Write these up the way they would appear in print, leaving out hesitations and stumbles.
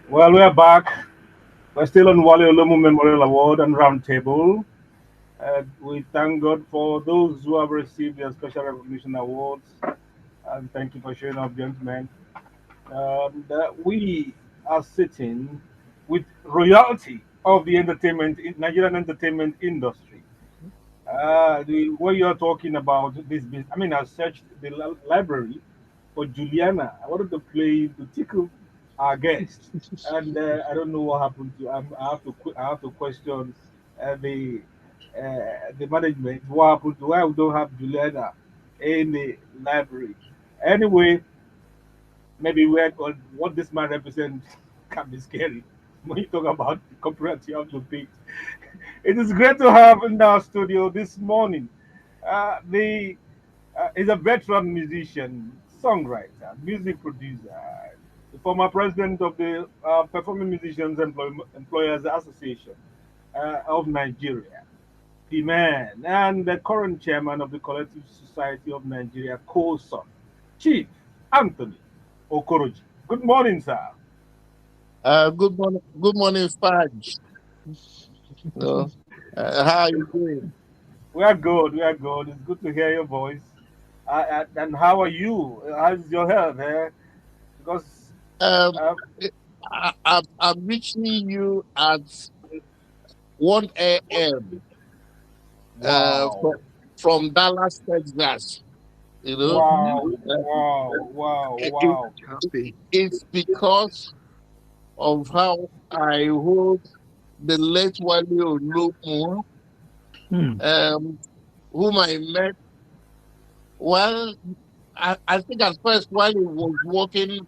Well, we're back. We're still on Wale Olomu Memorial Award and Roundtable. We thank God for those who have received their special recognition awards. And thank you for showing up, gentlemen. We are sitting with royalty of the Nigerian entertainment industry. What you're talking about this business, I mean, I searched the library for Juliana. I wanted to play to tickle our guest, and I don't know what happened to. I have to question the management. What happened to why we don't have Juliana in the library? Anyway, maybe what this man represents can be scary. When you talk about the corporate you have to pick. It is great to have in our studio this morning. The is a veteran musician, songwriter, music producer, the former president of the Performing Musicians Employers Association of Nigeria, the man, and the current chairman of the Collective Society of Nigeria, co-son, Chief Anthony Okoroji. Good morning, sir. Good morning, Fudge. No, how are you doing? We are good. We are good. It's good to hear your voice. And how are you? How's your health? Because Um, uh, I'm reaching you at 1 a.m. wow, From Dallas, Texas. You know, wow, Uh, wow, wow, it, it, wow. it's because of how I hold the late Wale Olomu, Hmm. um, whom I met. Well, I think at first while he was working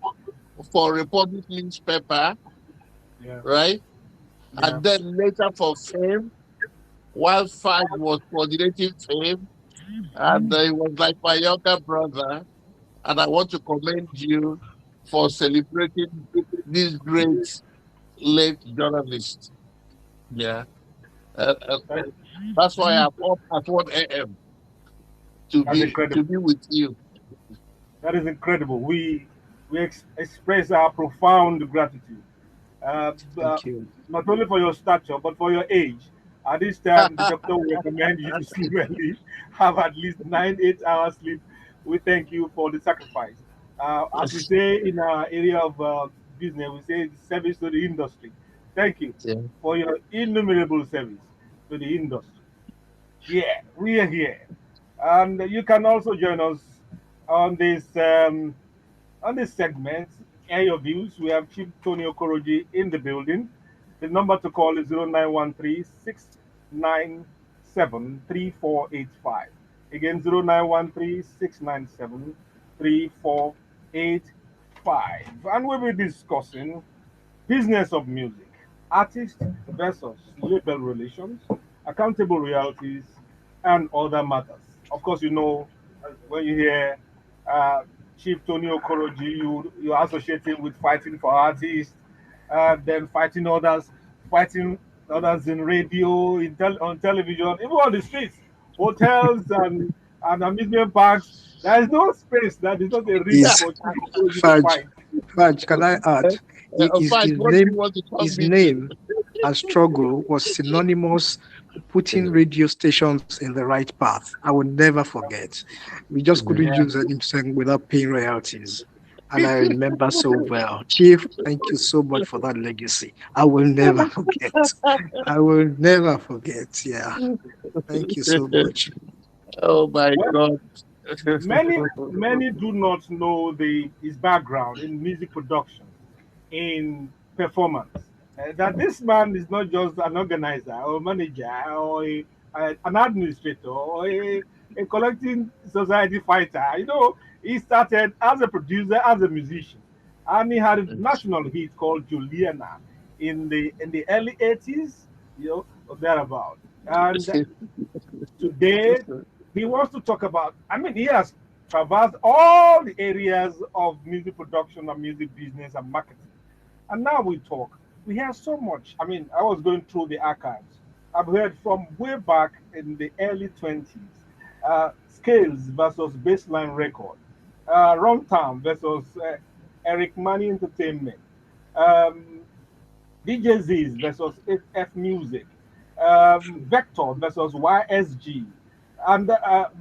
for Republic newspaper, Yeah, right? yeah. And then later for Fame, while Fag was coordinating Fame, and he was like my younger brother. And I want to commend you for celebrating this great late journalist. Yeah. That, That's why I'm up at 1 a.m. to that's be incredible. with you. That is incredible. We express our profound gratitude, uh, uh, Thank you. not only for your stature but for your age. At this time, the doctor will recommend you to sleep early, have at least 8 hours sleep. We thank you for the sacrifice. As we say in our area of business, we say service to the industry. Thank you Yeah. for your innumerable service to the industry. Yeah, we are here, and you can also join us on this segment. Air your views. We have Chief Tony Okoroji in the building. The number to call is 0913-697-3485. Again, 0913-697-3485. And we'll be discussing business of music, artist versus label relations, accountable royalties, and other matters. Of course, when you hear uh, Chief Tony Okoroji, you associate him with fighting for artists, then fighting others in radio, on television, even on the streets, hotels, and amusement parks. There is no space that is not a ring Is for Chief Okoroji to Fudge. fight. Fudge, can I add? Fag, His what do you name, want to come his me to? name, and struggle was synonymous to putting radio stations in the right path. I will never forget. We just couldn't Mhm. Yeah. use any song without paying royalties. And I remember so well. Chief, thank you so much for that legacy. I will never forget. I will never forget. Yeah. Thank you so much. Oh my Well, God. many do not know the his background in music production, in performance. That this man is not just an organizer or manager or an administrator or a collecting society fighter. He started as a producer, as a musician, and he had a national hit called Juliana in the early 80s, or thereabout. And today, he wants to talk about, I mean, he has traversed all the areas of music production and music business and marketing. And now we talk. We hear so much. I mean, I was going through the archives. I've heard from way back in the early 20s, Scales versus Baseline Record, Runtime versus Eric Money Entertainment, DJZs versus F Music, Vector versus YSG, and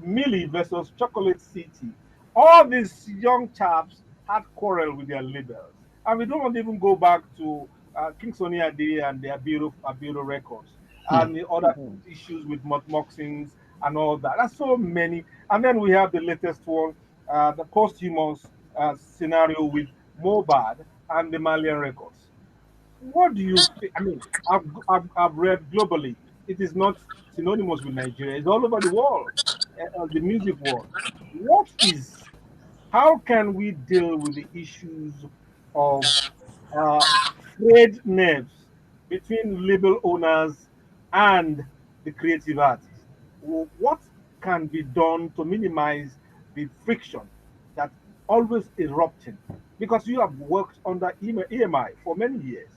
Millie versus Chocolate City. All these young chaps had quarrel with their labels, and we don't even go back to King Sonny Ade and the Abiru Records and the other issues with moxings and all that. There's so many, and then we have the latest one, the posthumous scenario with Mobad and the Malian Records. What do you think? I mean, I've read globally, it is not synonymous with Nigeria. It's all over the world, the music world. What is, how can we deal with the issues of uh, frayed nerves between label owners and the creative artists? What can be done to minimize the friction that always erupting? Because you have worked under EMI for many years,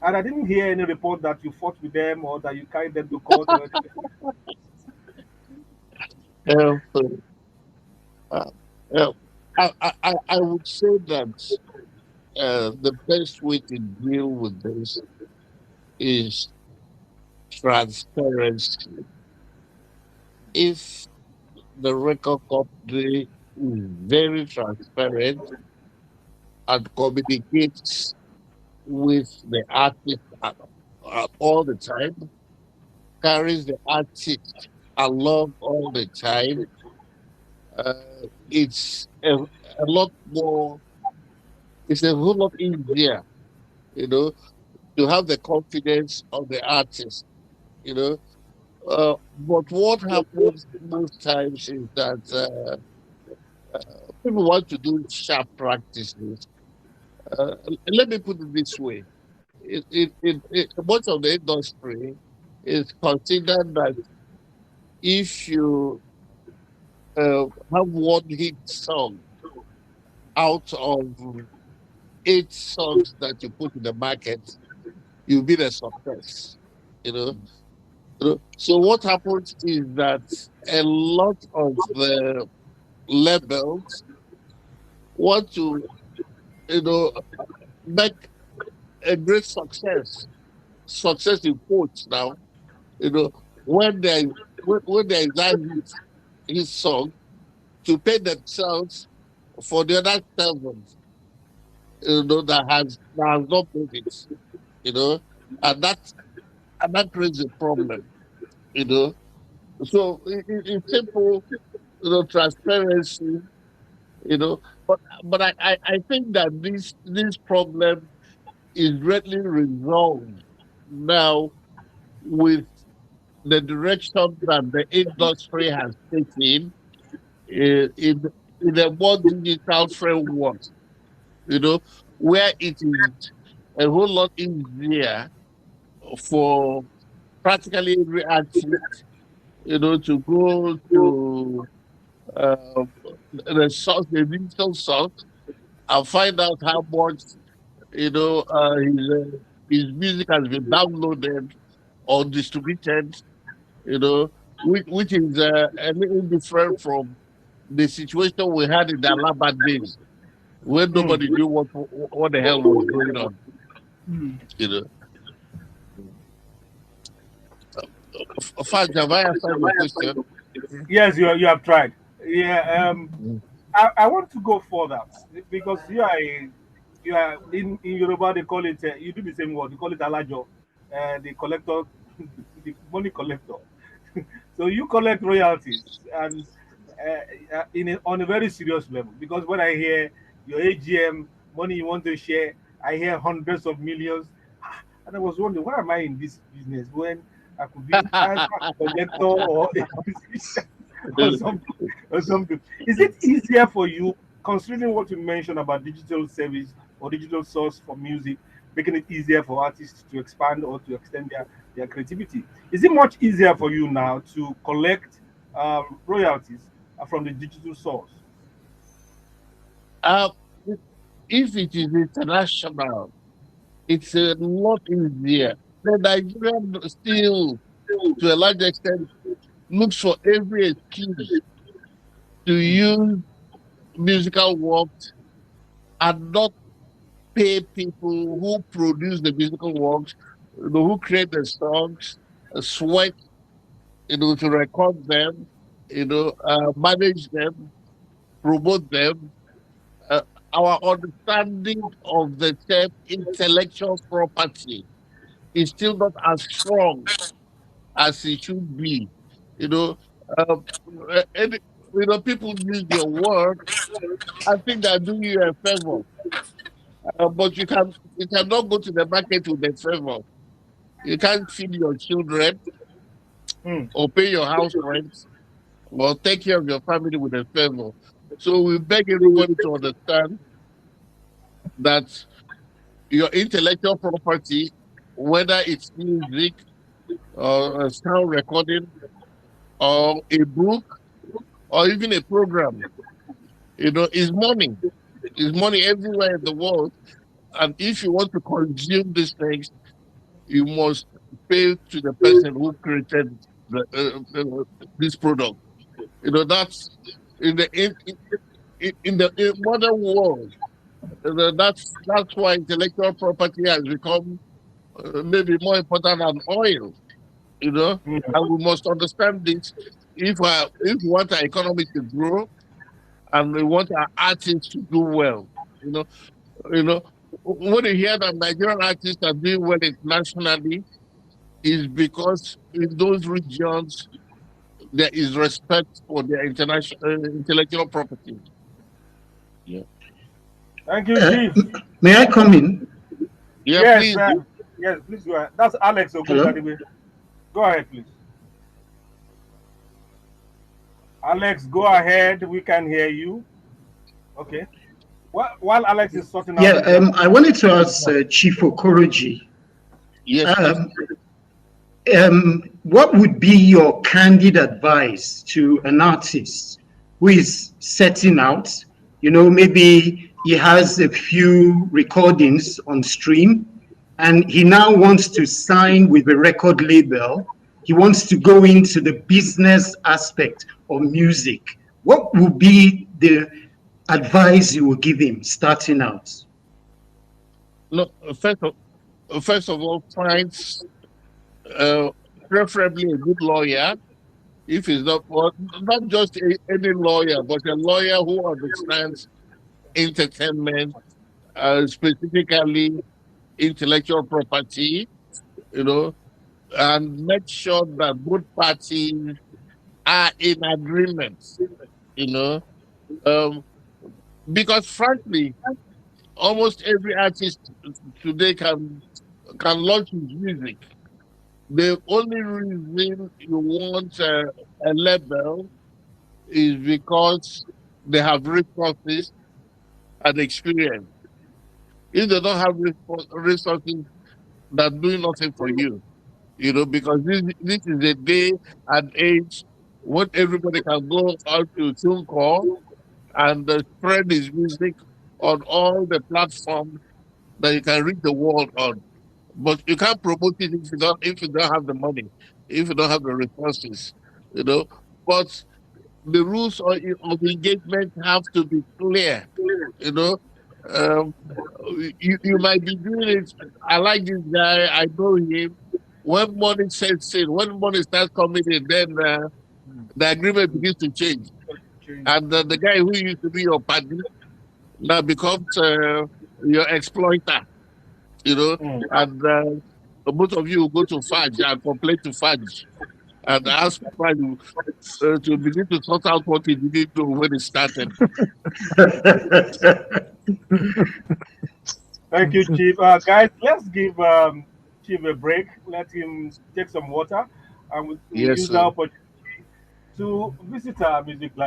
and I didn't hear any report that you fought with them or that you carried them to court or anything. Um, uh, uh, I would say that the best way to deal with this is transparency. If the record company is very transparent and communicates with the artist all the time, carries the artist along all the time, it's a lot more, it's a whole lot easier, you know, to have the confidence of the artist, you know. But what happens most times is that people want to do sharp practices. Let me put it this way: much of the industry is considered that if you have one hit song out of 8 songs that you put in the market, you'll be a success. You know, So what happens is that a lot of the labels want to, you know, make a great success. Success in quotes now, you know, when they when there is that his song to pay themselves for the other seven, that has not made it, you know, and that creates a problem, you know. So it's simple, transparency, you know. But I think that this problem is readily resolved now with the direction that the industry has taken in a more digital framework, you know, where it is a whole lot easier for practically every artist, to go to uh, the digital source and find out how much his music has been downloaded or distributed, which is a little different from the situation we had in the Alaba days, where Mm. nobody knew what the hell was going on. You know, Faj, have I answered your question? Yes, you have tried. Yeah, Mm. I want to go further because you are in Yoruba, they call it you do the same word, you call it alajo, the collector, the money collector. So you collect royalties and on a very serious level, because when I hear your AGM money you want to share, I hear hundreds of millions. And I was wondering, why am I in this business when I could be either a collector or a musician or something or something? Is it easier for you, considering what you mentioned about digital service or digital source for music, making it easier for artists to expand or to extend their creativity? Is it much easier for you now to collect royalties from the digital source? uh, if it is international, it's a lot easier. The Nigerian still, to a large extent, looks for every excuse to Mm. use musical works and not pay people who produce the musical works, who create the songs, sweat, to record them, manage them, promote them. Uh, our understanding of the term intellectual property is still not as strong as it should be. You know, um, and, people use your work. I think they're doing you a favor, but you cannot go to the market with a favor. You can't feed your children Mm. or pay your house rent or take care of your family with a favor. So we beg everybody to understand that your intellectual property, whether it's music or a sound recording or a book or even a program, is money. Is money everywhere in the world. And if you want to consume these things, you must pay to the person who created this product. That's in the in modern world. That's why intellectual property has become maybe more important than oil. Mm. And we must understand this. If we want our economy to grow and we want our artists to do well, you know, you know, when you hear that Nigerian artists are doing well internationally, is because in those regions there is respect for their international intellectual property. Yeah, Thank you, Uh, Chief. may I come in? yeah, Yes, please. yes, please go ahead. That's Alex Hello? Oguntadibe. Go ahead, please. Alex, go ahead. We can hear you. Okay. While Alex is sorting out Yeah, his network. I wanted to ask Chief Okoroji, Yes, please. um, what would be your candid advice to an artist who is setting out? Maybe he has a few recordings on stream and he now wants to sign with a record label. He wants to go into the business aspect of music. What would be the advice you would give him starting out? No, first of all, find uh, preferably a good lawyer. If it's not, well, not just any lawyer, but a lawyer who understands entertainment, specifically intellectual property, you know, and make sure that both parties are in agreement, you know. Um, because frankly, almost every artist today can launch his music. The only reason you want a label is because they have resources and experience. If they don't have resources, they're doing nothing for you. Because this is a day and age when everybody can go out to Zoom call and spread his music on all the platforms that you can reach the world on. But you can't promote it if you don't have the money, if you don't have the resources, you know. But the rules of engagement have to be clear, you know. Um, you might be doing it. I like this guy. I know him. When money sets in, when money starts coming in, then Mm. the agreement begins to change. Change. And the guy who used to be your partner now becomes your exploiter, you know. Mm. And both of you will go to Fudge and complain to Fudge and ask Fudge to begin to sort out what he didn't do when he started. Thank you, Chief. Guys, let's give Chief a break. Let him take some water, and we'll Yes, use that sir. opportunity to visit our music